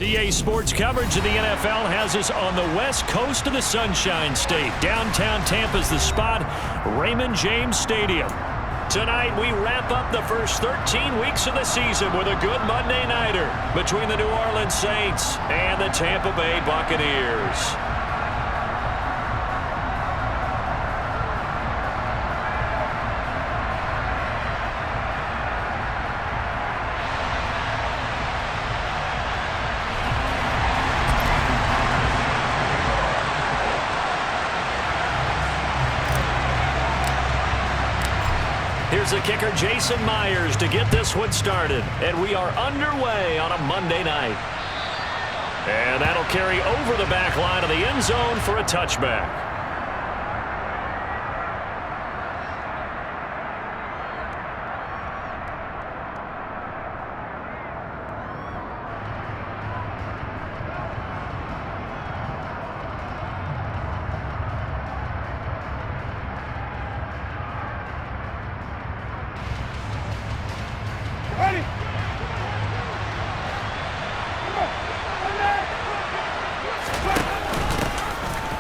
EA Sports coverage of the NFL has us on the west coast of the Sunshine State. Downtown Tampa's the spot, Raymond James Stadium. Tonight, we wrap up the first 13 weeks of the season with a good Monday nighter between the New Orleans Saints and the Tampa Bay Buccaneers. Here's the kicker, Jason Myers, to get this one started. And we are underway on a Monday night. And that'll carry over the back line of the end zone for a touchback.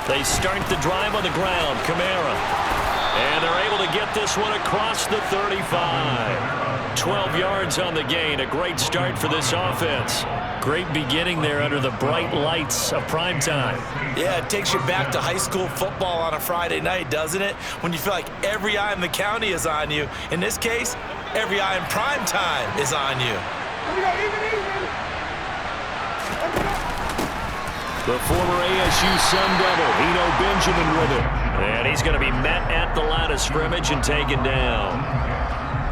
They start the drive on the ground, Kamara. And they're able to get this one across the 35. 12 yards on the gain. A great start for this offense. Great beginning there under the bright lights of primetime. Yeah, it takes you back to high school football on a Friday night, doesn't it? When you feel like every eye in the county is on you. In this case, every eye in primetime is on you. The former ASU Sun Devil, Eno Benjamin with it. And he's going to be met at the line of scrimmage and taken down.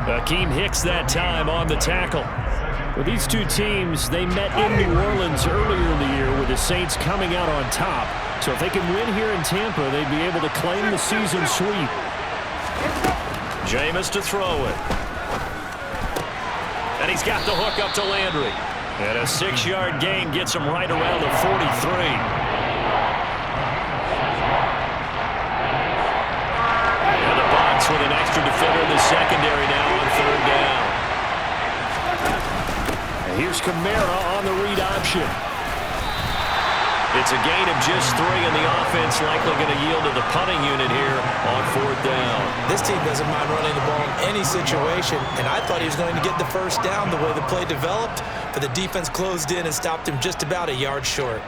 Akeem Hicks that time on the tackle. Well, these two teams, they met in New Orleans earlier in the year with the Saints coming out on top. So if they can win here in Tampa, they'd be able to claim the season sweep. Jameis to throw it. And he's got the hook up to Landry. And a 6-yard gain gets him right around the 43. And the box with an extra defender in the secondary now on third down. And here's Kamara on the read option. It's a gain of just 3, and the offense likely going to yield to the punting unit here on fourth down. This team doesn't mind running the ball in any situation, and I thought he was going to get the first down the way the play developed, but the defense closed in and stopped him just about a yard short.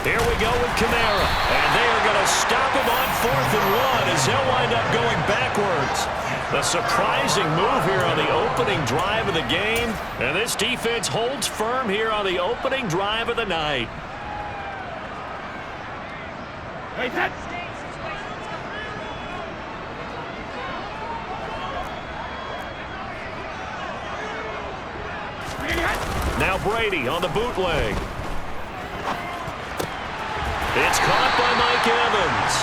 Here we go with Kamara, and they are going to stop him on 4th and 1 as they'll wind up going backwards. A surprising move here on the opening drive of the game, and this defense holds firm here on the opening drive of the night. Now Brady on the bootleg. It's caught by Mike Evans.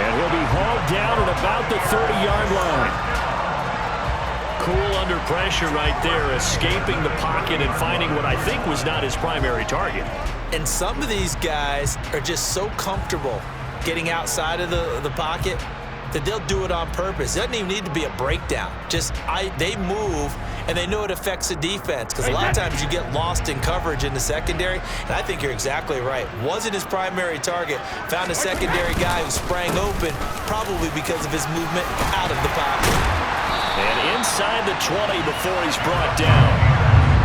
And he'll be hauled down at about the 30-yard line. Cool under pressure right there, escaping the pocket and finding what I think was not his primary target. And some of these guys are just so comfortable getting outside of the pocket that they'll do it on purpose. It doesn't even need to be a breakdown. They move, and they know it affects the defense, because a lot of times you get lost in coverage in the secondary, and I think you're exactly right. Wasn't his primary target. Found a secondary guy who sprang open, probably because of his movement out of the pocket. And inside the 20 before he's brought down.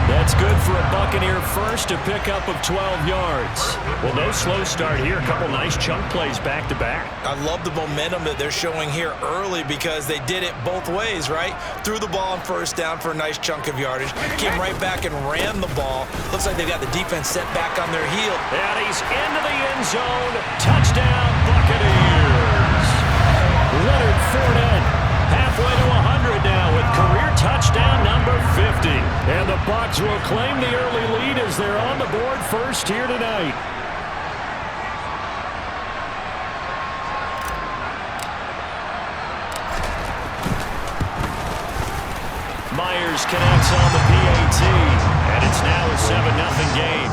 That's good for a Buccaneer first, a pickup of 12 yards. Well, no slow start here. A couple nice chunk plays back-to-back. I love the momentum that they're showing here early because they did it both ways, right? Threw the ball on first down for a nice chunk of yardage. Came right back and ran the ball. Looks like they got the defense set back on their heel. And he's into the end zone. Touchdown, Buccaneers. Leonard Fournette halfway to 100 now with career touchdown number 50. And the Bucs will claim the early lead as they're on the board first here tonight. Myers Myers connects on the PAT, and it's now a 7-0 game.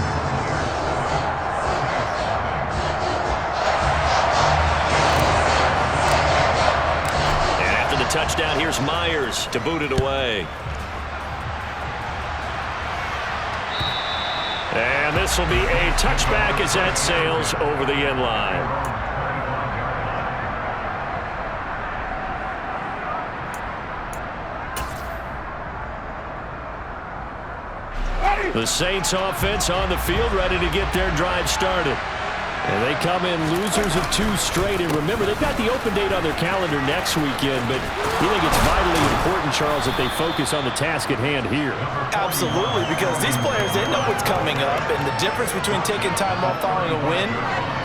And after the touchdown, here's Myers to boot it away. And this will be a touchback as that sails over the end line. The Saints offense on the field, ready to get their drive started. And they come in losers of 2 straight. And remember, they've got the open date on their calendar next weekend, but you think it's vitally important, Charles, that they focus on the task at hand here? Absolutely, because these players, they know what's coming up, and the difference between taking time off following a win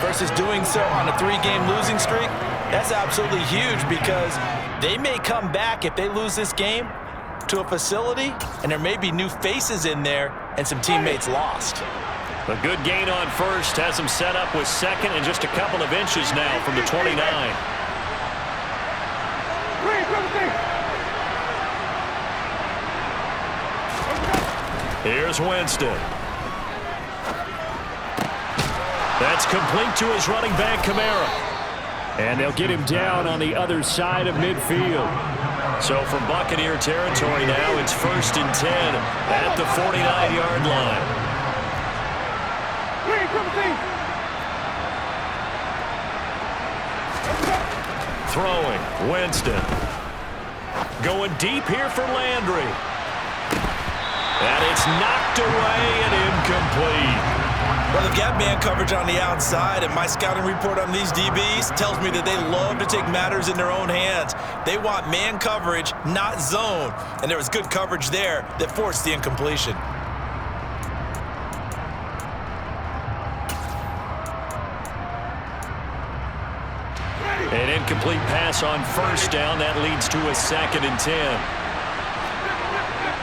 versus doing so on a 3-game losing streak, that's absolutely huge, because they may come back if they lose this game to a facility, and there may be new faces in there and some teammates lost. A good gain on first has him set up with second and just a couple of inches now from the 29. Here's Winston. That's complete to his running back, Kamara. And they'll get him down on the other side of midfield. So from Buccaneer territory now, it's 1st and 10 at the 49-yard line. Throwing, Winston. Going deep here for Landry. And it's knocked away and incomplete. Well, they've got man coverage on the outside, and my scouting report on these DBs tells me that they love to take matters in their own hands. They want man coverage, not zone. And there was good coverage there that forced the incompletion. An incomplete pass on first down. That leads to a 2nd and 10.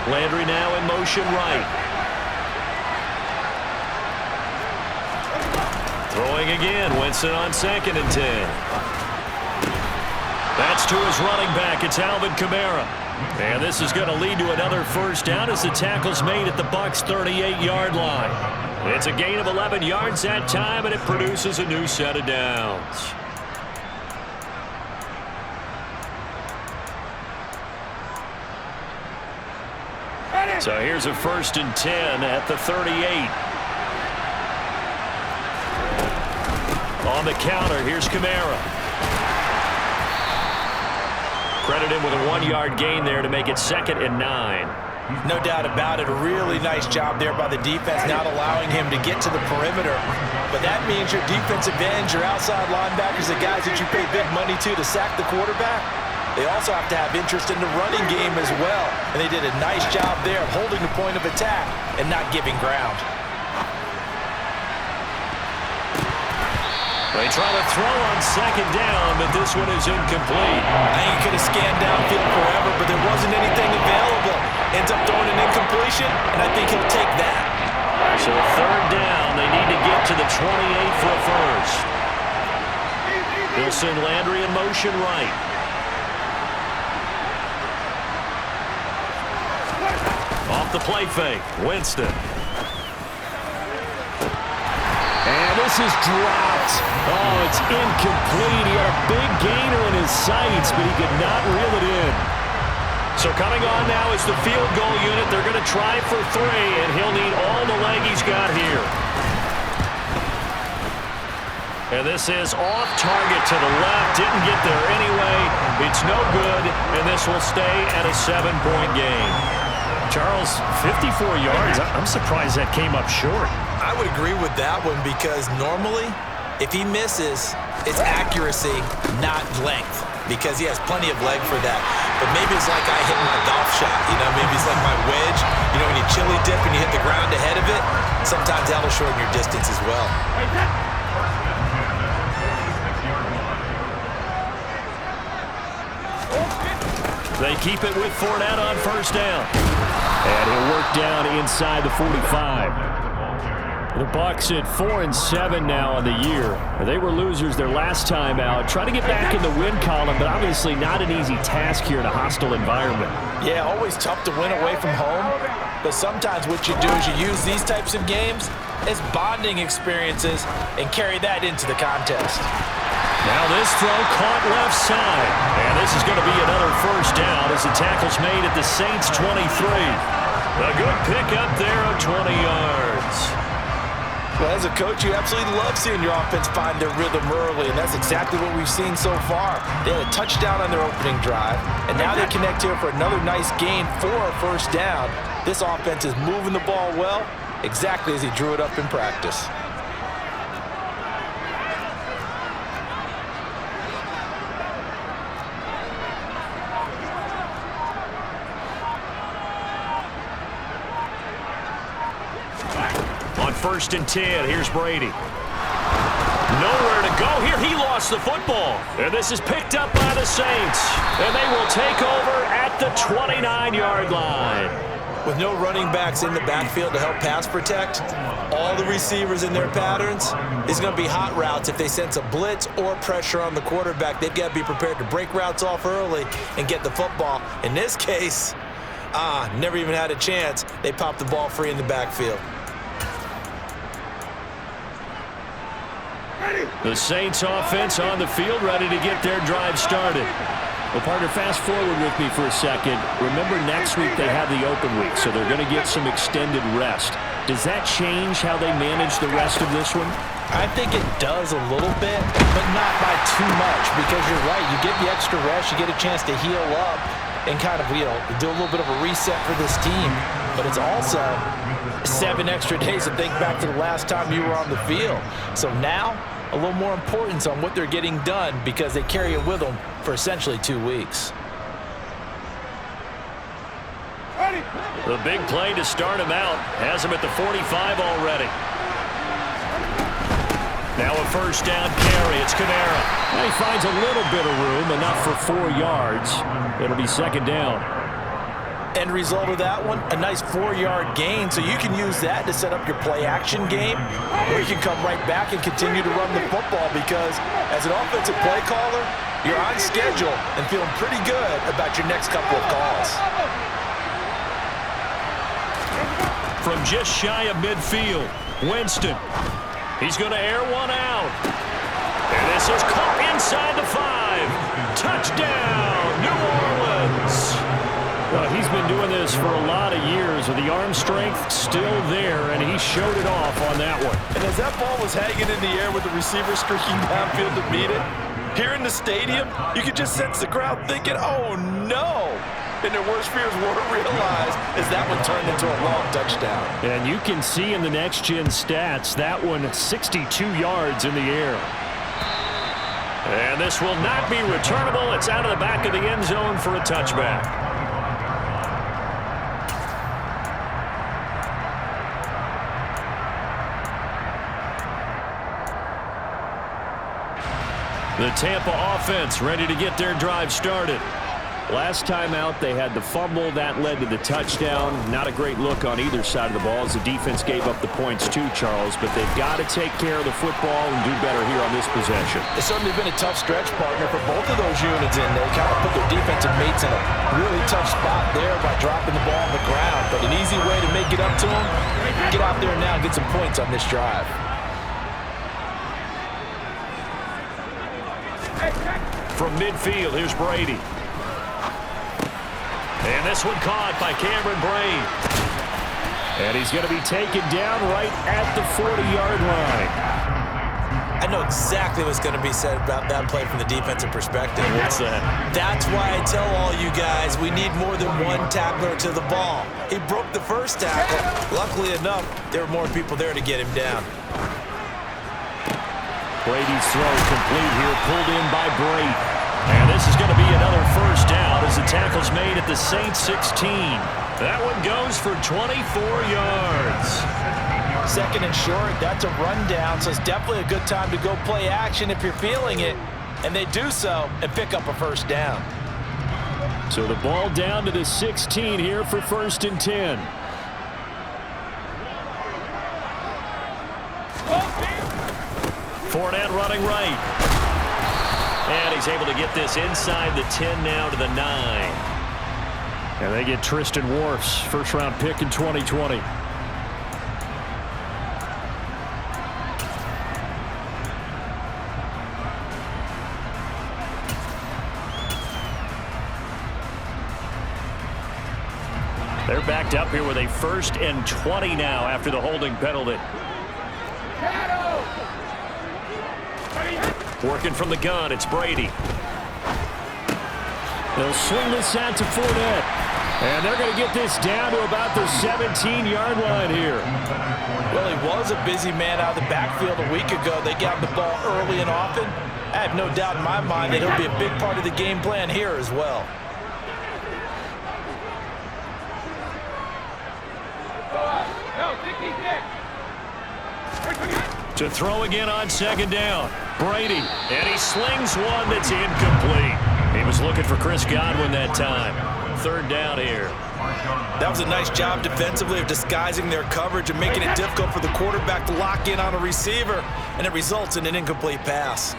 Landry now in motion right. Throwing again. Winston on 2nd and 10. That's to his running back. It's Alvin Kamara. And this is going to lead to another first down as the tackle's made at the Bucs' 38-yard line. It's a gain of 11 yards that time, and it produces a new set of downs. So here's a 1st and 10 at the 38. On the counter, here's Kamara. Credit him with a 1-yard gain there to make it 2nd and 9. No doubt about it. A really nice job there by the defense, not allowing him to get to the perimeter. But that means your defensive ends, your outside linebackers, the guys that you pay big money to sack the quarterback, they also have to have interest in the running game as well. And they did a nice job there of holding the point of attack and not giving ground. They try to throw on 2nd down, but this one is incomplete. I think he could have scanned downfield forever, but there wasn't anything available. Ends up throwing an incompletion, and I think he'll take that. So 3rd down, they need to get to the 28 for a first. They'll send Landry in motion right. Off the play fake, Winston. And this is dropped. Oh, it's incomplete. He had a big gainer in his sights, but he could not reel it in. So coming on now is the field goal unit. They're going to try for 3, and he'll need all the leg he's got here. And this is off target to the left. Didn't get there anyway. It's no good, and this will stay at a 7-point game. Charles, 54 yards. I'm surprised that came up short. I would agree with that one because normally, if he misses, it's accuracy, not length, because he has plenty of leg for that. But maybe it's like I hit my golf shot, maybe it's like my wedge. When you chili dip and you hit the ground ahead of it, sometimes that'll shorten your distance as well. They keep it with Fournette on 1st down. And he'll work down inside the 45. The Bucs at 4-7 now on the year. They were losers their last time out. Trying to get back in the win column, but obviously not an easy task here in a hostile environment. Yeah, always tough to win away from home. But sometimes what you do is you use these types of games as bonding experiences and carry that into the contest. Now this throw caught left side. And this is going to be another first down as the tackle's made at the Saints 23. A good pickup there of 20 yards. Well, as a coach, you absolutely love seeing your offense find their rhythm early, and that's exactly what we've seen so far. They had a touchdown on their opening drive, and now they connect here for another nice gain for a first down. This offense is moving the ball well, exactly as he drew it up in practice. On 1st and 10, here's Brady. Nowhere to go here. He lost the football. And this is picked up by the Saints. And they will take over at the 29-yard line. With no running backs in the backfield to help pass protect, all the receivers in their patterns is going to be hot routes. If they sense a blitz or pressure on the quarterback, they've got to be prepared to break routes off early and get the football. In this case, never even had a chance. They popped the ball free in the backfield. The Saints offense on the field, ready to get their drive started. Well, partner, fast forward with me for a second. Remember, next week they have the open week, so they're going to get some extended rest. Does that change how they manage the rest of this one? I think it does a little bit, but not by too much, because you're right. You get the extra rest, you get a chance to heal up and kind of, do a little bit of a reset for this team. But it's also 7 extra days to think back to the last time you were on the field. So now, a little more importance on what they're getting done because they carry it with them for essentially 2 weeks. The big play to start him out has him at the 45 already. Now a first down carry. It's Kamara. He finds a little bit of room, enough for 4 yards. It'll be second down. End result of that one, a nice 4-yard gain, so you can use that to set up your play-action game, or you can come right back and continue to run the football because as an offensive play caller, you're on schedule and feeling pretty good about your next couple of calls. From just shy of midfield, Winston. He's going to air one out. And this is caught inside the 5. Touchdown, New Orleans. He's been doing this for a lot of years with the arm strength still there, and he showed it off on that one. And as that ball was hanging in the air with the receiver streaking downfield to meet it, here in the stadium, you could just sense the crowd thinking, oh no! And their worst fears were realized as that one turned into a long touchdown. And you can see in the next-gen stats, that one 62 yards in the air. And this will not be returnable. It's out of the back of the end zone for a touchback. The Tampa offense ready to get their drive started. Last time out, they had the fumble. That led to the touchdown. Not a great look on either side of the ball as the defense gave up the points too, Charles. But they've got to take care of the football and do better here on this possession. It's certainly been a tough stretch, partner, for both of those units in. They kind of put their defensive mates in a really tough spot there by dropping the ball on the ground. But an easy way to make it up to them, get out there now and get some points on this drive. From midfield, here's Brady. And this one caught by Cameron Brate. And he's going to be taken down right at the 40-yard line. I know exactly what's going to be said about that play from the defensive perspective. What's that? That's why I tell all you guys we need more than one tackler to the ball. He broke the first tackle. Luckily enough, there were more people there to get him down. Brady's throw complete here, pulled in by Brate. And this is going to be another first down as the tackle's made at the Saints 16. That one goes for 24 yards. Second and short, that's a rundown, so it's definitely a good time to go play action if you're feeling it. And they do so and pick up a first down. So the ball down to the 16 here for 1st and 10. running right. And he's able to get this inside the 10 now to the 9. And they get Tristan Wirfs, first-round pick in 2020. They're backed up here with a 1st and 20 now after the holding penalty. Working from the gun, it's Brady. They'll swing this out to Fournette. And they're going to get this down to about the 17-yard line here. Well, he was a busy man out of the backfield a week ago. They got the ball early and often. I have no doubt in my mind that he'll be a big part of the game plan here as well. To throw again on 2nd down. Brady, and he slings one that's incomplete. He was looking for Chris Godwin that time. 3rd down here. That was a nice job defensively of disguising their coverage and making it difficult for the quarterback to lock in on a receiver, and it results in an incomplete pass.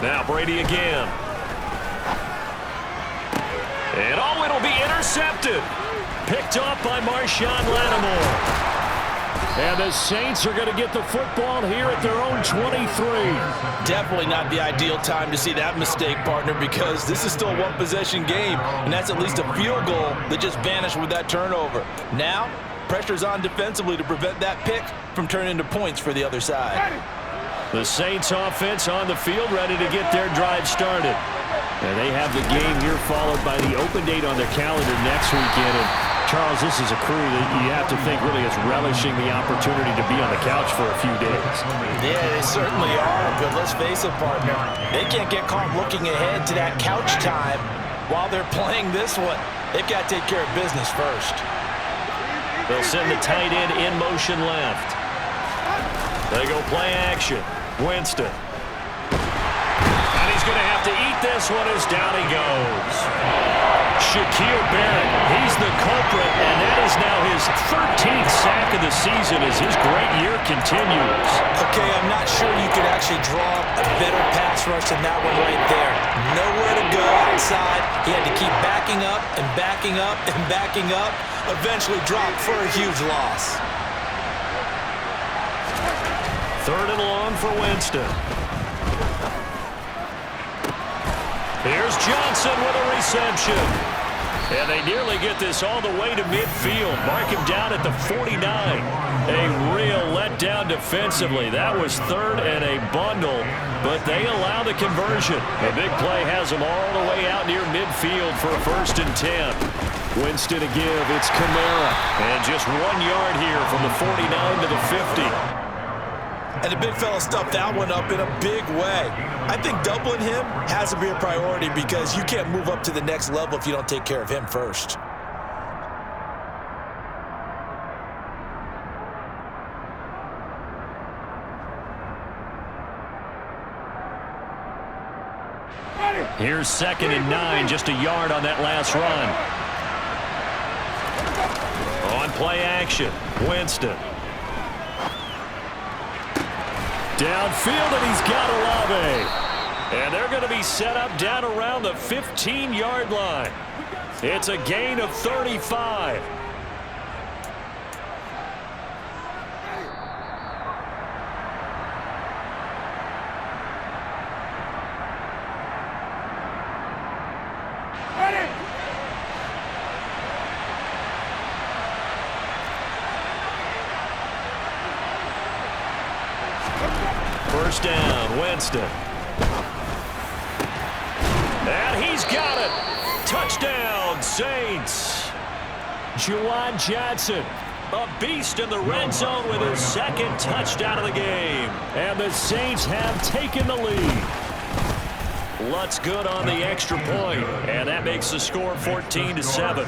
Now Brady again. And oh, it'll be intercepted. Picked off by Marshawn Lattimore. And the Saints are going to get the football here at their own 23. Definitely not the ideal time to see that mistake, partner, because this is still a one-possession game, and that's at least a field goal that just vanished with that turnover. Now, pressure's on defensively to prevent that pick from turning into points for the other side. The Saints offense on the field, ready to get their drive started. And they have the game here followed by the open date on their calendar next weekend. And Charles, this is a crew that you have to think really is relishing the opportunity to be on the couch for a few days. Yeah, they certainly are, but let's face it, partner. They can't get caught looking ahead to that couch time while they're playing this one. They've got to take care of business first. They'll send the tight end in motion left. They go play action. Winston. And he's going to have to eat this one as down he goes. Shaquille Barrett, he's the culprit, and that is now his 13th sack of the season as his great year continues. Okay, I'm not sure you could actually draw a better pass rush than that one right there. Nowhere to go outside. He had to keep backing up and backing up and backing up. Eventually dropped for a huge loss. 3rd and long for Winston. Here's Johnson with a reception. And they nearly get this all the way to midfield. Mark him down at the 49. A real letdown defensively. That was 3rd and a bundle, but they allow the conversion. A big play has them all the way out near midfield for a 1st and 10. Winston to give. It's Kamara. And just 1 yard here from the 49 to the 50. And the big fella stuffed that one up in a big way. I think doubling him has to be a priority because you can't move up to the next level if you don't take care of him first. Here's 2nd and 9, just a yard on that last run. On play action, Winston. Downfield, and he's got Olave. And they're going to be set up down around the 15-yard line. It's a gain of 35. First down, Winston. And he's got it. Touchdown, Saints. Juwan Johnson, a beast in the red zone with his 2nd touchdown of the game. And the Saints have taken the lead. Lutz good on the extra point, and that makes the score 14-7.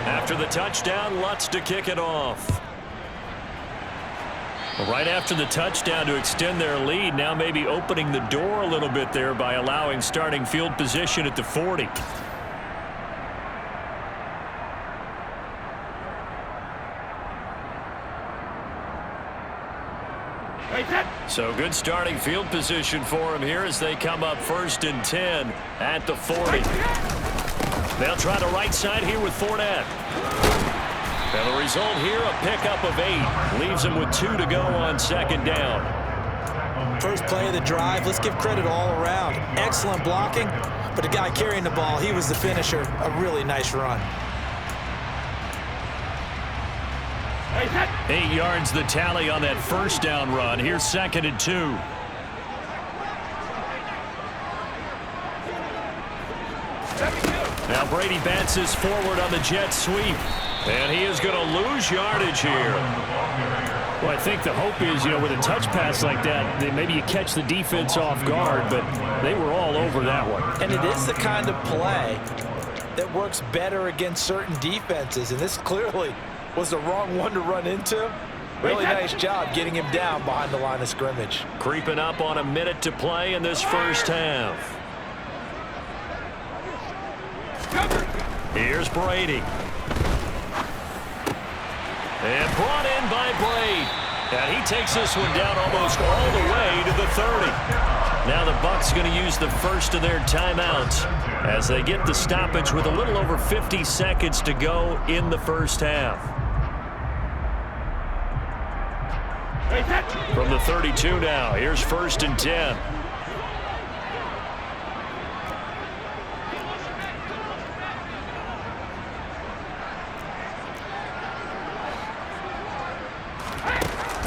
After the touchdown, Lutz to kick it off. Right after the touchdown to extend their lead, now maybe opening the door a little bit there by allowing starting field position at the 40. So good starting field position for him here as they come up 1st and 10 at the 40. They'll try the right side here with Fournette. And the result here, a pickup of 8. Leaves him with 2 to go on 2nd down. First play of the drive, let's give credit all around. Excellent blocking, but the guy carrying the ball, he was the finisher. A really nice run. 8 yards the tally on that 1st down run. Here's 2nd and 2. Now Brady bats this forward on the jet sweep. And he is going to lose yardage here. Well, I think the hope is, with a touch pass like that, that maybe you catch the defense off guard, but they were all over that one. And it is the kind of play that works better against certain defenses, and this clearly was the wrong one to run into. Really nice job getting him down behind the line of scrimmage. Creeping up on a minute to play in this first half. Here's Brady. And brought in by Blade. And he takes this one down almost all the way to the 30. Now the Bucs going to use the first of their timeouts as they get the stoppage with a little over 50 seconds to go in the first half. From the 32 now, here's 1st and 10.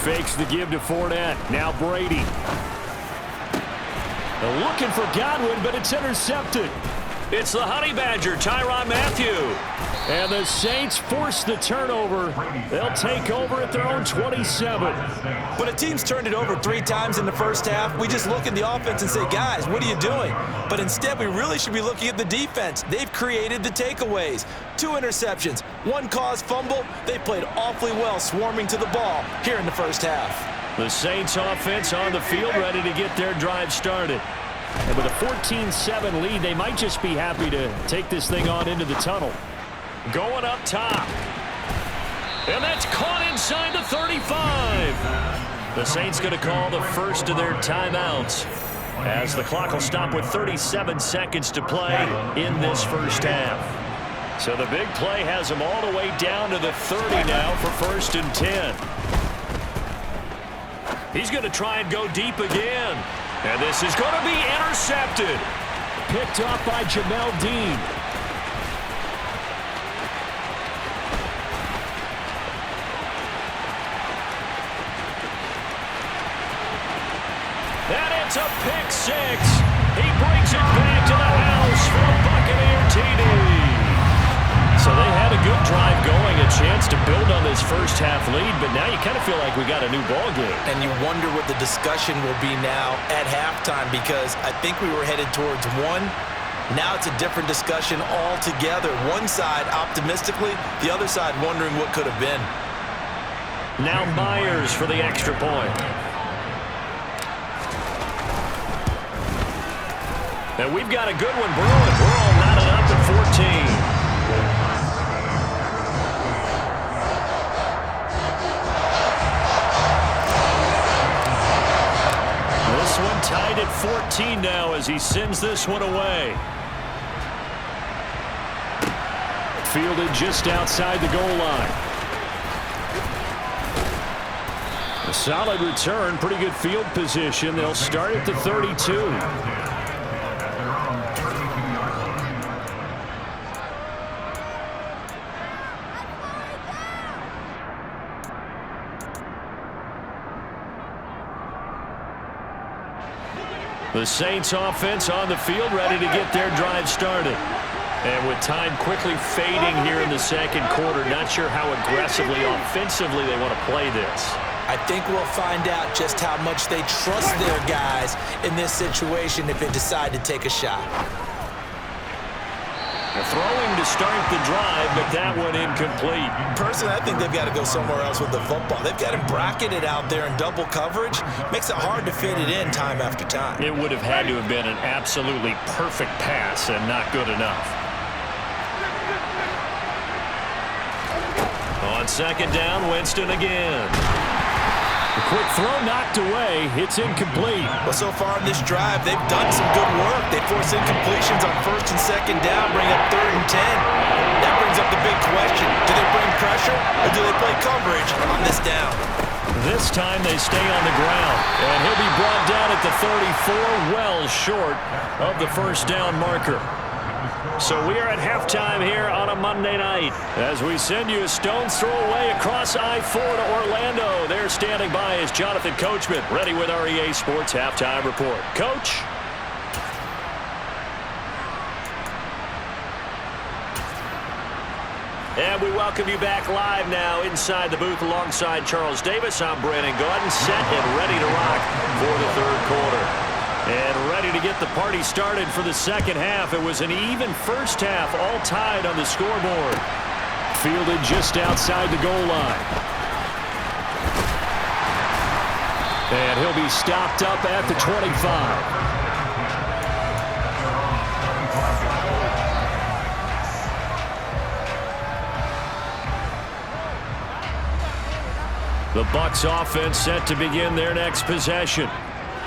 Fakes the give to Fournette. Now Brady. They're looking for Godwin, but it's intercepted. It's the Honey Badger, Tyrann Mathieu. And the Saints force the turnover. They'll take over at their own 27. When a team's turned it over 3 times in the first half, we just look at the offense and say, guys, what are you doing? But instead, we really should be looking at the defense. They've created the takeaways. 2 interceptions, 1 caused fumble. They played awfully well swarming to the ball here in the first half. The Saints offense on the field ready to get their drive started. And with a 14-7 lead, they might just be happy to take this thing on into the tunnel. Going up top. And that's caught inside the 35. The Saints going to call the first of their timeouts as the clock will stop with 37 seconds to play in this first half. So the big play has them all the way down to the 30 now for 1st and 10. He's going to try and go deep again. And this is going to be intercepted. Picked up by Jamel Dean. And it's a pick 6. He brings it back to the house for a Buccaneer TD. So they had a good drive going, a chance to build on this first half lead, but now you kind of feel like we got a new ball game. And you wonder what the discussion will be now at halftime, because I think we were headed towards 1. Now it's a different discussion altogether. One side optimistically, the other side wondering what could have been. Now Myers for the extra point. And we've got a good one brewing. We're all knotted up at 14. This one tied at 14 now as he sends this one away. Fielded just outside the goal line. A solid return, pretty good field position. They'll start at the 32. The Saints offense on the field ready to get their drive started. And with time quickly fading here in the second quarter, not sure how aggressively, offensively they want to play this. I think we'll find out just how much they trust their guys in this situation if they decide to take a shot. Throwing to start the drive, but that one incomplete. Personally, I think they've got to go somewhere else with the football. They've got him bracketed out there in double coverage. Makes it hard to fit it in time after time. It would have had to have been an absolutely perfect pass and not good enough. On second down, Winston again. A quick throw knocked away. It's incomplete. Well, so far in this drive, they've done some good work. They force incompletions on first and second down, bring up 3rd and 10. That brings up the big question. Do they bring pressure or do they play coverage on this down? This time they stay on the ground, and he'll be brought down at the 34, well short of the first down marker. So we are at halftime here on a Monday night as we send you a stone's throw away across I-4 to Orlando. There standing by is Jonathan Coachman, ready with our EA Sports Halftime Report. Coach? And we welcome you back live now inside the booth alongside Charles Davis. I'm Brandon Gordon, set and ready to rock for the third quarter. And ready to get the party started for the second half. It was an even first half, all tied on the scoreboard. Fielded just outside the goal line. And he'll be stopped up at the 25. The Bucs offense set to begin their next possession.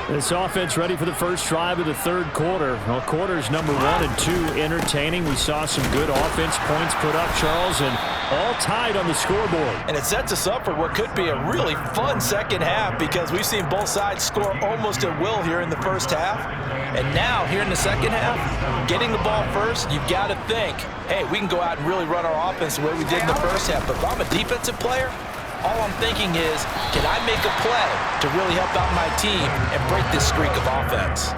This offense ready for the first drive of the third quarter. Well, quarters number 1 and 2 entertaining. We saw some good offense points put up, Charles, and all tied on the scoreboard. And it sets us up for what could be a really fun second half because we've seen both sides score almost at will here in the first half. And now, here in the second half, getting the ball first, you've got to think, hey, we can go out and really run our offense the way we did in the first half. But if I'm a defensive player, all I'm thinking is, can I make a play to really help out my team and break this streak of offense?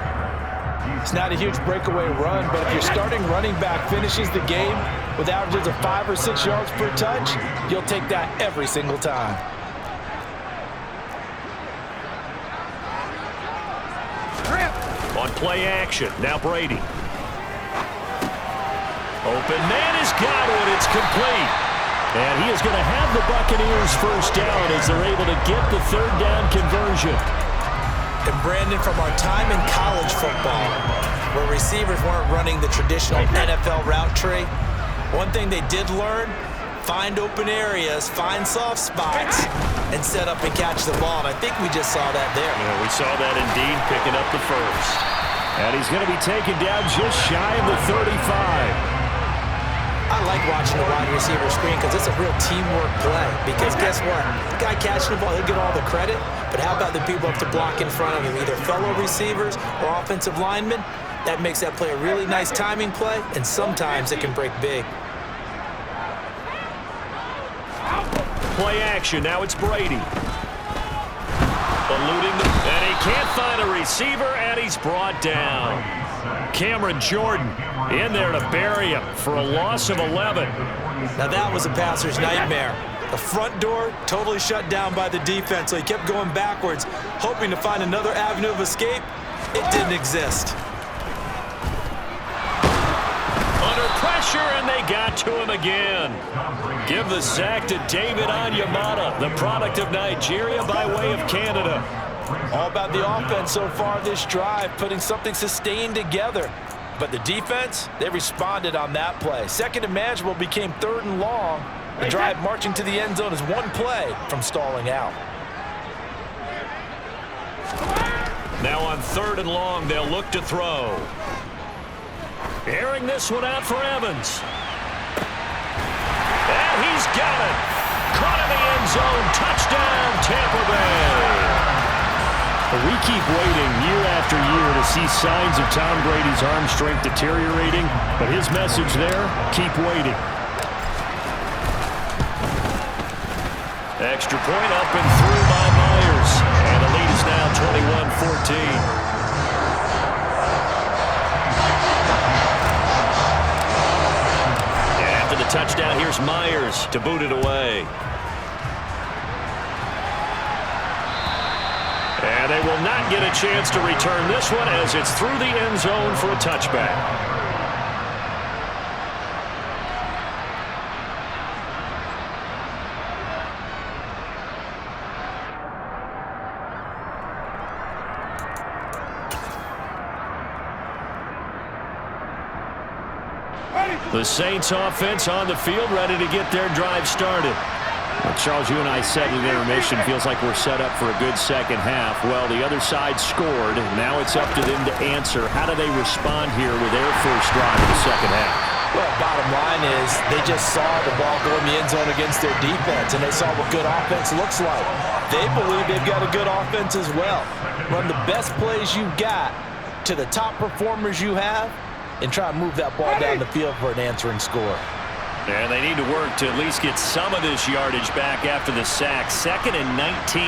It's not a huge breakaway run, but if your starting running back finishes the game with averages of 5 or 6 yards per touch, you'll take that every single time. On play action, now Brady. Open man has got one, it's complete. And he is going to have the Buccaneers first down as they're able to get the third down conversion. And Brandon, from our time in college football, where receivers weren't running the traditional NFL route tree, one thing they did learn, find open areas, find soft spots, and set up and catch the ball. And I think we just saw that there. Yeah, we saw that indeed, picking up the first. And he's going to be taken down just shy of the 35. I like watching the wide receiver screen because it's a real teamwork play. Because guess what? The guy catching the ball, he'll get all the credit. But how about the people up to block in front of him, either fellow receivers or offensive linemen? That makes that play a really nice timing play, and sometimes it can break big. Play action. Now it's Brady. Eluding the... And he can't find a receiver, and he's brought down. Cameron Jordan in there to bury him for a loss of 11. Now that was a passer's nightmare. The front door totally shut down by the defense, so he kept going backwards, hoping to find another avenue of escape. It didn't exist. Under pressure, and they got to him again. Give the sack to David Onyemata, the product of Nigeria by way of Canada. All about the offense so far this drive, putting something sustained together. But the defense, they responded on that play. Second and manageable became 3rd and long. The drive marching to the end zone is one play from stalling out. Now on 3rd and long, they'll look to throw. Airing this one out for Evans. And he's got it. Caught in the end zone. Touchdown, Tampa Bay. We keep waiting year after year to see signs of Tom Brady's arm strength deteriorating, but his message there, keep waiting. Extra point up and through by Myers, and the lead is now 21-14. And after the touchdown, here's Myers to boot it away. And they will not get a chance to return this one as it's through the end zone for a touchback. The Saints offense on the field, ready to get their drive started. Well, Charles, you and I said in intermission, feels like we're set up for a good second half. Well, the other side scored. Now it's up to them to answer. How do they respond here with their first drive of the second half? Well, bottom line is they just saw the ball go in the end zone against their defense, and they saw what good offense looks like. They believe they've got a good offense as well. Run the best plays you've got to the top performers you have and try and move that ball down the field for an answering score. And they need to work to at least get some of this yardage back after the sack. 2nd and 19.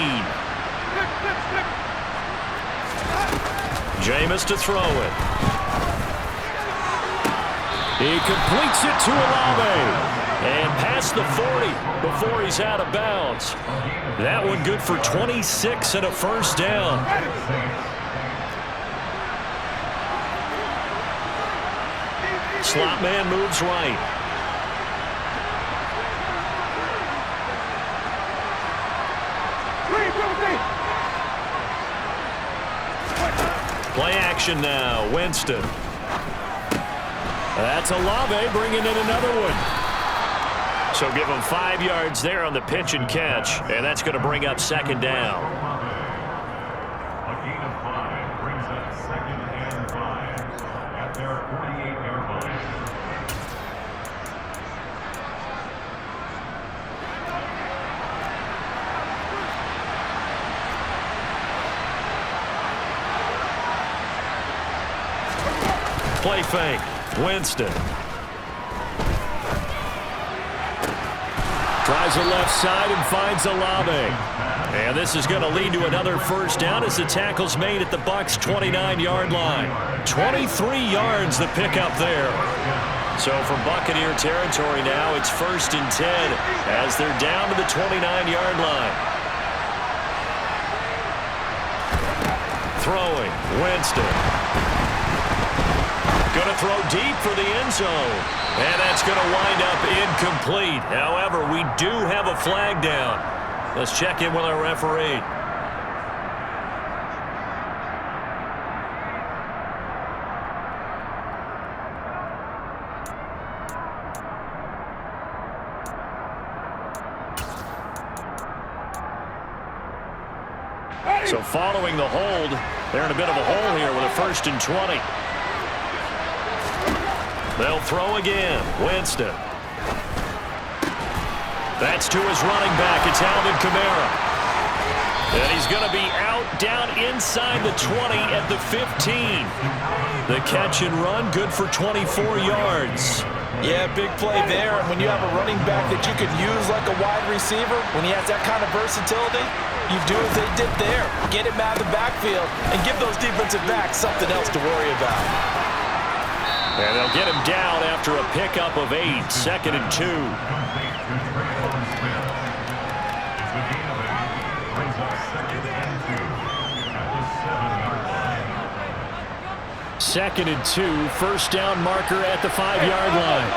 Jameis to throw it. He completes it to Olave. And past the 40 before he's out of bounds. That one good for 26 and a first down. Slot man moves right. Play action now. Winston. That's Olave bringing in another one. So give him 5 yards there on the pitch and catch, and that's going to bring up 2nd down. A gain of 5 brings up 2nd and 5 at their 48-yard line. Play fake. Winston. Tries the left side and finds Olave. And this is going to lead to another first down as the tackle's made at the Bucs' 29-yard line. 23 yards the pickup there. So from Buccaneer territory now, it's 1st and 10 as they're down to the 29-yard line. Throwing. Winston. Going to throw deep for the end zone. And that's going to wind up incomplete. However, we do have a flag down. Let's check in with our referee. So following the hold, they're in a bit of a hole here with a 1st and 20. They'll throw again. Winston. That's to his running back. It's Alvin Kamara. And he's going to be out down inside the 20 at the 15. The catch and run good for 24 yards. Yeah, big play there. And when you have a running back that you could use like a wide receiver, when he has that kind of versatility, you do as they did there. Get him out of the backfield and give those defensive backs something else to worry about. And they'll get him down after a pickup of 8. 2nd and 2. 2nd and 2. First down marker at the 5-yard line.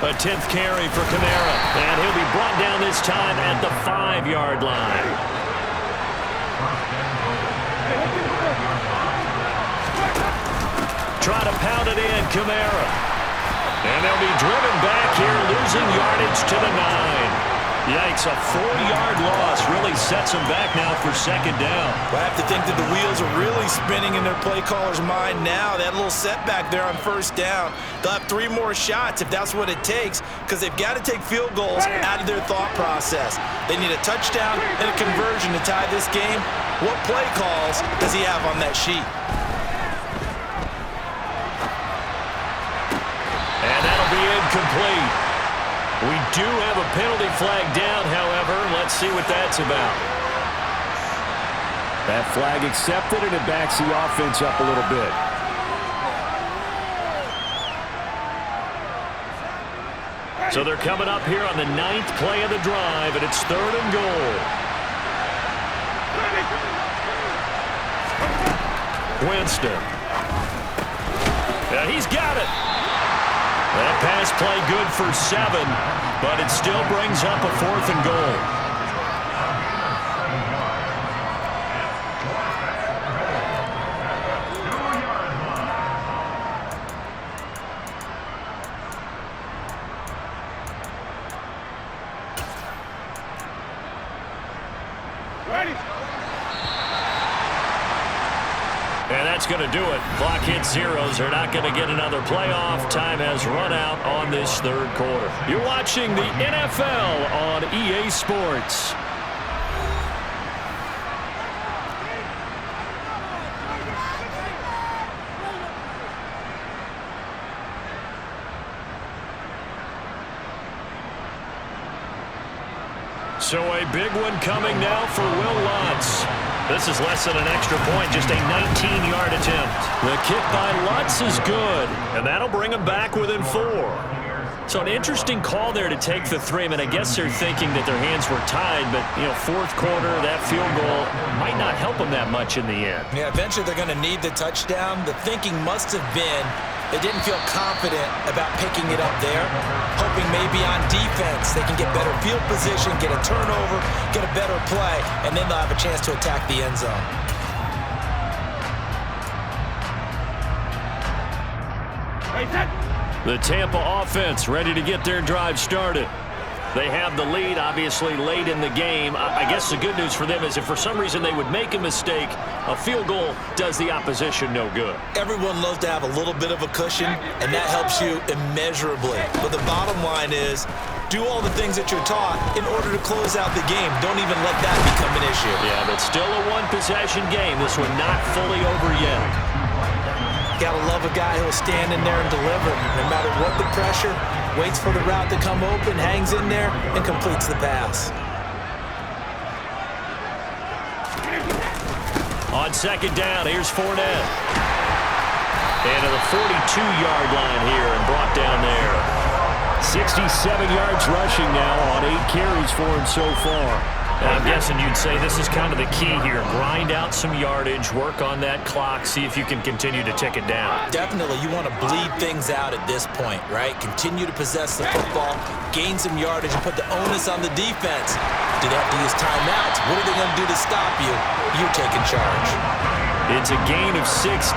A 10th carry for Kamara. And he'll be brought down this time at the 5-yard line. Try to pound it in, Kamara. And they'll be driven back here, losing yardage to the 9. Yikes, a 4-yard loss really sets them back now for 2nd down. Well, I have to think that the wheels are really spinning in their play caller's mind now. That little setback there on 1st down. They'll have 3 more shots if that's what it takes, because they've got to take field goals out of their thought process. They need a touchdown and a conversion to tie this game. What play calls does he have on that sheet? Incomplete. We do have a penalty flag down, however. Let's see what that's about. That flag accepted, and it backs the offense up a little bit. So they're coming up here on the 9th play of the drive, and it's 3rd and goal. Winston. Yeah, he's got it. That pass play good for 7, but it still brings up a 4th and goal. going to do it. Clock hits zeros. They're not going to get another playoff. Time has run out on this third quarter. You're watching the NFL on EA Sports. So a big one coming now for Will Lutz. This is less than an extra point, just a 19-yard attempt. The kick by Lutz is good, and that'll bring him back within 4. So an interesting call there to take the 3. I mean, I guess they're thinking that their hands were tied, but, you know, fourth quarter, that field goal might not help them that much in the end. Yeah, eventually they're going to need the touchdown. The thinking must have been they didn't feel confident about picking it up there, hoping maybe on defense they can get better field position, get a turnover, get a better play, and then they'll have a chance to attack the end zone. The Tampa offense ready to get their drive started. They have the lead, obviously, late in the game. I guess the good news for them is if for some reason they would make a mistake, a field goal does the opposition no good. Everyone loves to have a little bit of a cushion, and that helps you immeasurably. But the bottom line is, do all the things that you're taught in order to close out the game. Don't even let that become an issue. Yeah, but still a one-possession game. This one not fully over yet. Gotta love a guy who'll stand in there and deliver. No matter what the pressure, waits for the route to come open, hangs in there, and completes the pass. On second down, here's Fournette. And to the 42-yard line here and brought down there. 67 yards rushing now on 8 carries for him so far. And I'm guessing you'd say this is kind of the key here. Grind out some yardage, work on that clock, see if you can continue to tick it down. Definitely, you want to bleed things out at this point, right? Continue to possess the football, gain some yardage, and put the onus on the defense. Do they have to use timeouts? What are they going to do to stop you? You're taking charge. It's a gain of 16,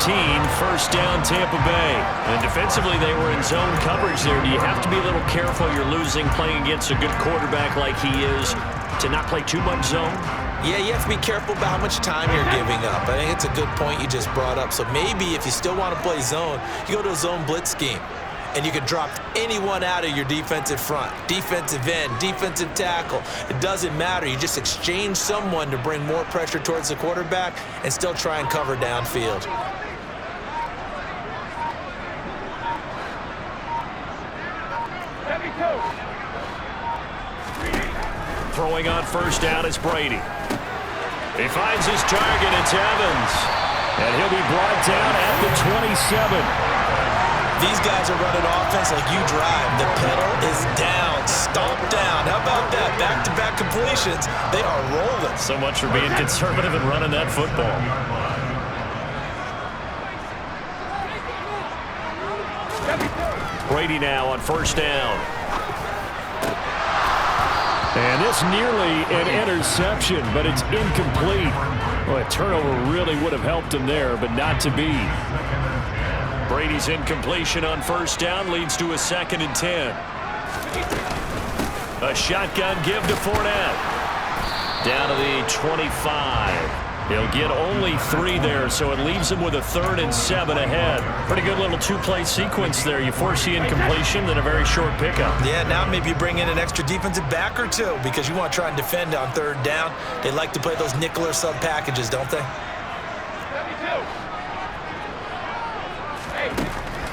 first down Tampa Bay. And defensively, they were in zone coverage there. Do you have to be a little careful? You're losing, playing against a good quarterback like he is, to not play too much zone? Yeah, you have to be careful about how much time you're giving up. I think it's a good point you just brought up. So maybe if you still want to play zone, you go to a zone blitz scheme. And you can drop anyone out of your defensive front, defensive end, defensive tackle. It doesn't matter. You just exchange someone to bring more pressure towards the quarterback and still try and cover downfield. Throwing on first down is Brady. He finds his target. It's Evans. And he'll be brought down at the 27. These guys are running offense like you drive. The pedal is down, stomp down. How about that? Back-to-back completions. They are rolling. So much for being conservative and running that football. Brady now on first down. And this nearly an interception, but it's incomplete. Well, a turnover really would have helped him there, but not to be. Brady's incompletion on first down leads to a 2nd and 10. A shotgun give to Fournette. Down to the 25. He'll get only 3 there, so it leaves him with a 3rd and 7 ahead. Pretty good little 2-play sequence there. You force the incompletion, then a very short pickup. Yeah, now maybe you bring in an extra defensive back or 2 because you want to try and defend on 3rd down. They like to play those nickel or sub packages, don't they?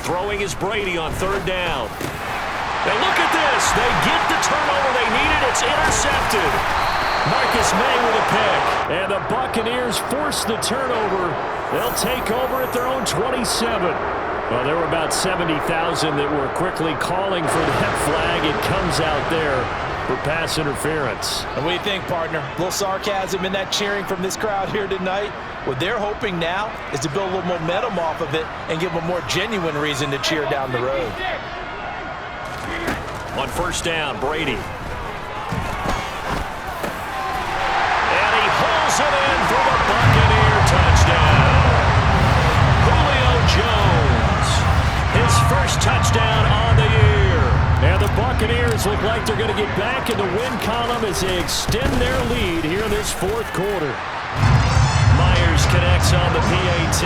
Throwing is Brady on 3rd down. And look at this. They get the turnover they needed. It's intercepted. Marcus May with a pick. And the Buccaneers force the turnover. They'll take over at their own 27. Well, there were about 70,000 that were quickly calling for that flag. It comes out there for pass interference. And what do you think, partner? A little sarcasm in that cheering from this crowd here tonight. What they're hoping now is to build a little momentum off of it and give them a more genuine reason to cheer down the road. On first down, Brady. And he pulls it in for the Buccaneer touchdown. Julio Jones, his first touchdown on the year. And the Buccaneers look like they're going to get back in the win column as they extend their lead here in this 4th quarter. Myers connects on the PAT,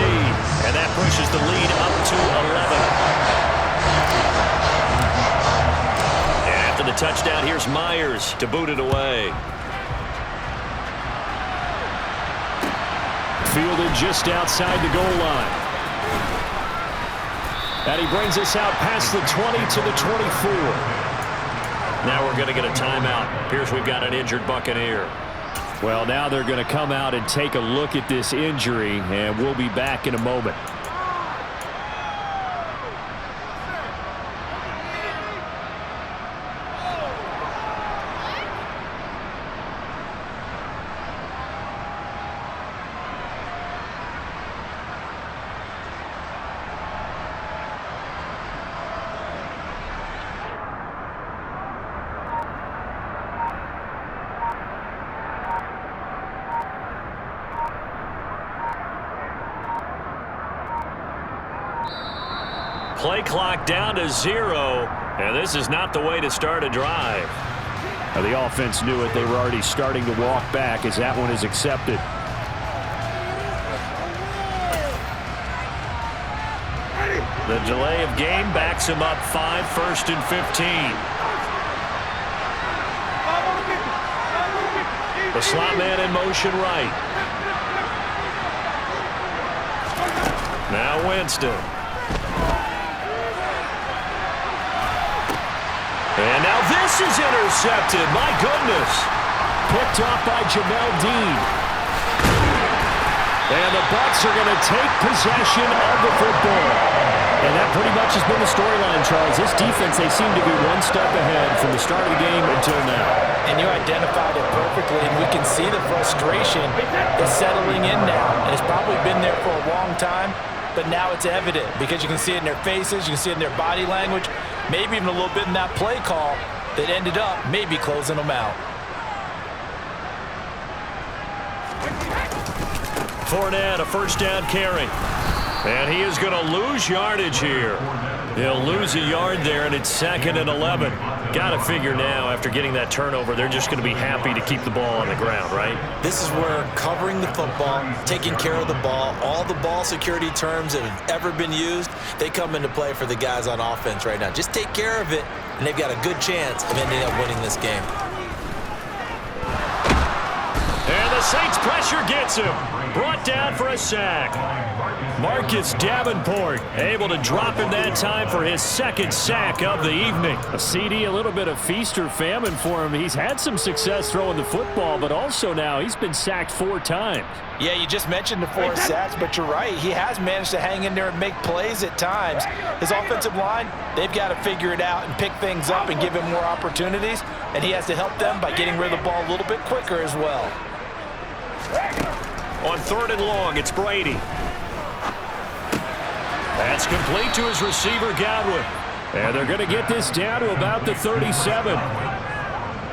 and that pushes the lead up to 11. And after the touchdown, here's Myers to boot it away. Fielded just outside the goal line. And he brings us out past the 20 to the 24. Now we're going to get a timeout. Appears we've got an injured Buccaneer. Well, now they're going to come out and take a look at this injury, and we'll be back in a moment. Play clock down to 0, and this is not the way to start a drive. Now, the offense knew it. They were already starting to walk back as that one is accepted. The delay of game backs him up 5, 1st and 15. The slot man in motion right. Now Winston. And now this is intercepted. My goodness. Picked off by Jamel Dean. And the Bucs are going to take possession of the football. And that pretty much has been the storyline, Charles. This defense, they seem to be one step ahead from the start of the game until now. And you identified it perfectly, and we can see the frustration is settling in now. And it's probably been there for a long time, but now it's evident because you can see it in their faces, you can see it in their body language, maybe even a little bit in that play call that ended up maybe closing them out. Fournette, a first down carry. And he is going to lose yardage here. He'll lose a yard there, and it's 2nd and 11. Got to figure now, after getting that turnover, they're just going to be happy to keep the ball on the ground, right? This is where covering the football, taking care of the ball, all the ball security terms that have ever been used, they come into play for the guys on offense right now. Just take care of it, and they've got a good chance of ending up winning this game. And the Saints pressure gets him. Brought down for a sack. Marcus Davenport able to drop him that time for his 2nd sack of the evening. A CD, a little bit of feast or famine for him. He's had some success throwing the football, but also now he's been sacked 4 times. Yeah, you just mentioned the 4 sacks, but you're right. He has managed to hang in there and make plays at times. His offensive line, they've got to figure it out and pick things up and give him more opportunities, and he has to help them by getting rid of the ball a little bit quicker as well. On 3rd and long, it's Brady. That's complete to his receiver, Godwin. And they're going to get this down to about the 37.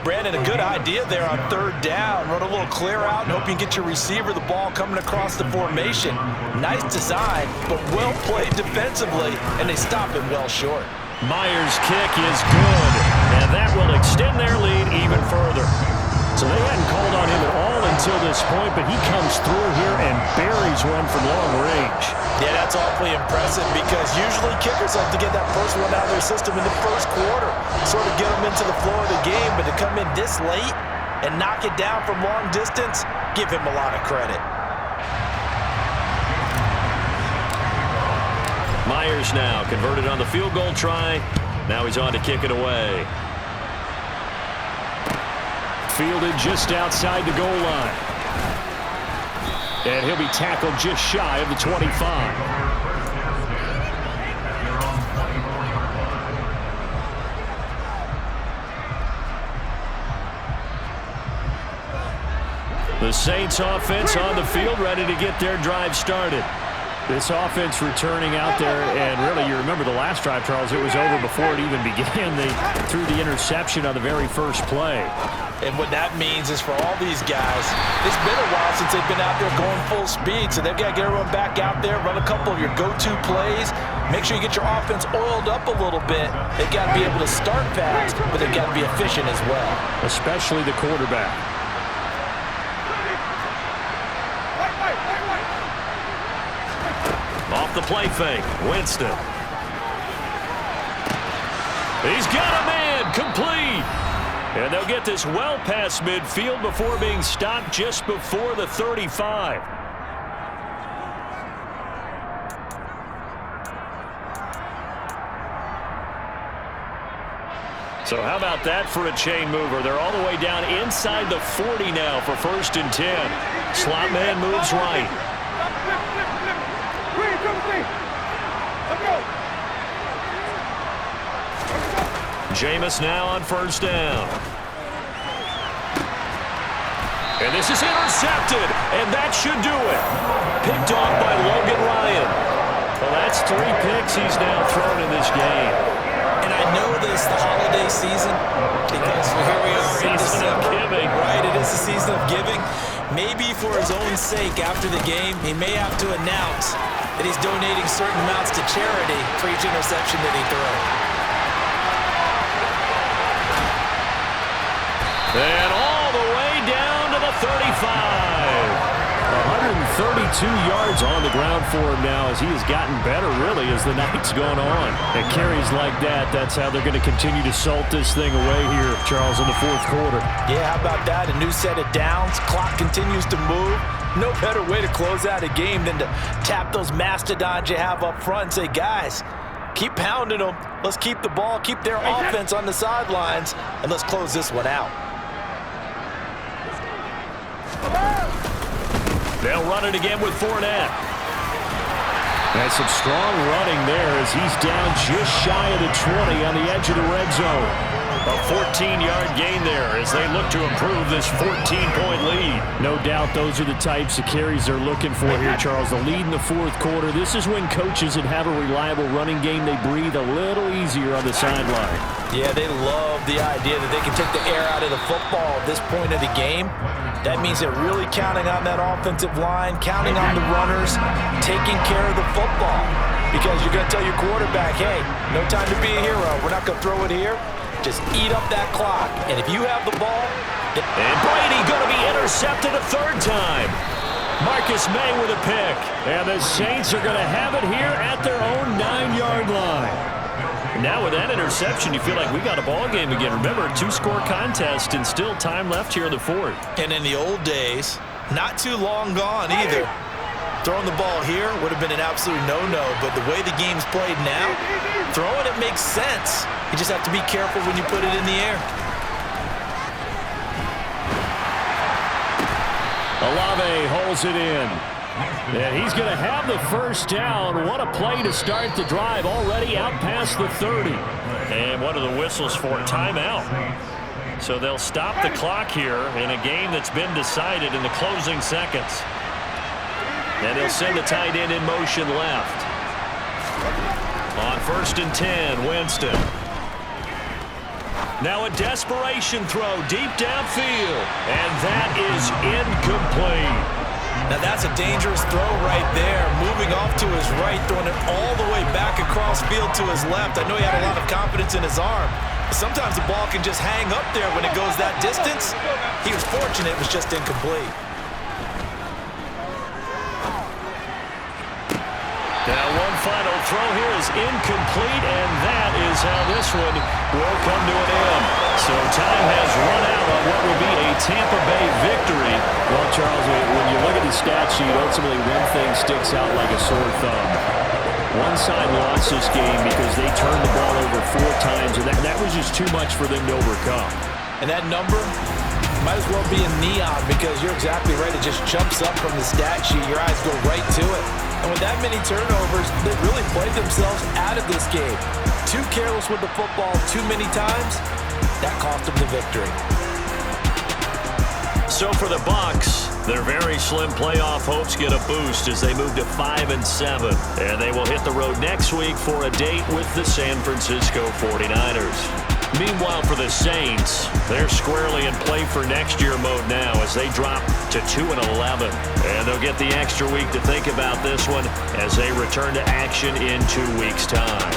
Brandon, a good idea there on 3rd down. Run a little clear out and hope you can get your receiver the ball coming across the formation. Nice design, but well played defensively, and they stop him well short. Myers' kick is good, and that will extend their lead even further. So they hadn't called on him at all until this point, but he comes through here and buries one from long range. Yeah, that's awfully impressive because usually kickers like to get that first one out of their system in the first quarter, sort of get them into the flow of the game, but to come in this late and knock it down from long distance, give him a lot of credit. Myers now converted on the field goal try. Now he's on to kick it away. Fielded just outside the goal line. And he'll be tackled just shy of the 25. The Saints offense on the field, ready to get their drive started. This offense returning out there, and really, you remember the last drive, Charles, it was over before it even began. They threw the interception on the very first play. And what that means is for all these guys, it's been a while since they've been out there going full speed, so they've got to get everyone back out there, run a couple of your go-to plays, make sure you get your offense oiled up a little bit. They've got to be able to start fast, but they've got to be efficient as well. Especially the quarterback. off the play fake. Winston. He's got a man, complete. And they'll get this well past midfield before being stopped just before the 35. So how about that for a chain mover? They're all the way down inside the 40 now for 1st and 10. Slot man moves right. Jameis now on 1st down. And this is intercepted, and that should do it. Picked off by Logan Ryan. Well, that's 3 picks he's now thrown in this game. And I know this the holiday season because here we are in December. Giving. Right, it is the season of giving. Maybe for his own sake after the game, he may have to announce that he's donating certain amounts to charity for each interception that he throws. And all the way down to the 35. 132 yards on the ground for him now as he has gotten better, really, as the night's gone on. And carries like that, that's how they're going to continue to salt this thing away here, Charles, in the 4th quarter. Yeah, how about that? A new set of downs. Clock continues to move. No better way to close out a game than to tap those mastodons you have up front and say, guys, keep pounding them. Let's keep the ball, keep their offense on the sidelines, and let's close this one out. They'll run it again with Fournette. That's some strong running there as he's down just shy of the 20 on the edge of the red zone. A 14-yard gain there as they look to improve this 14-point lead. No doubt those are the types of carries they're looking for here, Charles. The lead in the 4th quarter. This is when coaches that have a reliable running game, they breathe a little easier on the sideline. Yeah, they love the idea that they can take the air out of the football at this point of the game. That means they're really counting on that offensive line, counting on the runners, taking care of the football. Because you're going to tell your quarterback, hey, no time to be a hero. We're not going to throw it here. Just eat up that clock. And if you have the ball... And Brady going to be intercepted a 3rd time. Marcus May with a pick. And the Saints are going to have it here at their own 9-yard line. Now with that interception, you feel like we got a ball game again. Remember, 2-score contest and still time left here in the 4th. And in the old days, not too long gone either. Throwing the ball here would have been an absolute no-no, but the way the game's played now, throwing it makes sense. You just have to be careful when you put it in the air. Olave holds it in. And he's going to have the 1st down. What a play to start the drive, already out past the 30. And what are the whistles for? Timeout. So they'll stop the clock here in a game that's been decided in the closing seconds. And they'll send the tight end in motion left. On 1st and 10, Winston. Now a desperation throw deep downfield. And that is incomplete. Now that's a dangerous throw right there. Moving off to his right, throwing it all the way back across field to his left. I know he had a lot of confidence in his arm. But sometimes the ball can just hang up there when it goes that distance. He was fortunate it was just incomplete. Now one final throw here is incomplete, and that is how this one will come to an end. So time has run out on what will be a Tampa Bay victory. Well, Charles, when you look at the stat sheet, ultimately one thing sticks out like a sore thumb. One side lost this game because they turned the ball over 4 times, and that was just too much for them to overcome. And that number might as well be in neon because you're exactly right. It just jumps up from the stat sheet. Your eyes go right to it. And with that many turnovers, they really played themselves out of this game. Too careless with the football too many times. That cost them the victory. So for the Bucs, their very slim playoff hopes get a boost as they move to 5-7. And they will hit the road next week for a date with the San Francisco 49ers. Meanwhile, for the Saints, they're squarely in play for next year mode now as they drop to 2-11. And they'll get the extra week to think about this one as they return to action in 2 weeks' time.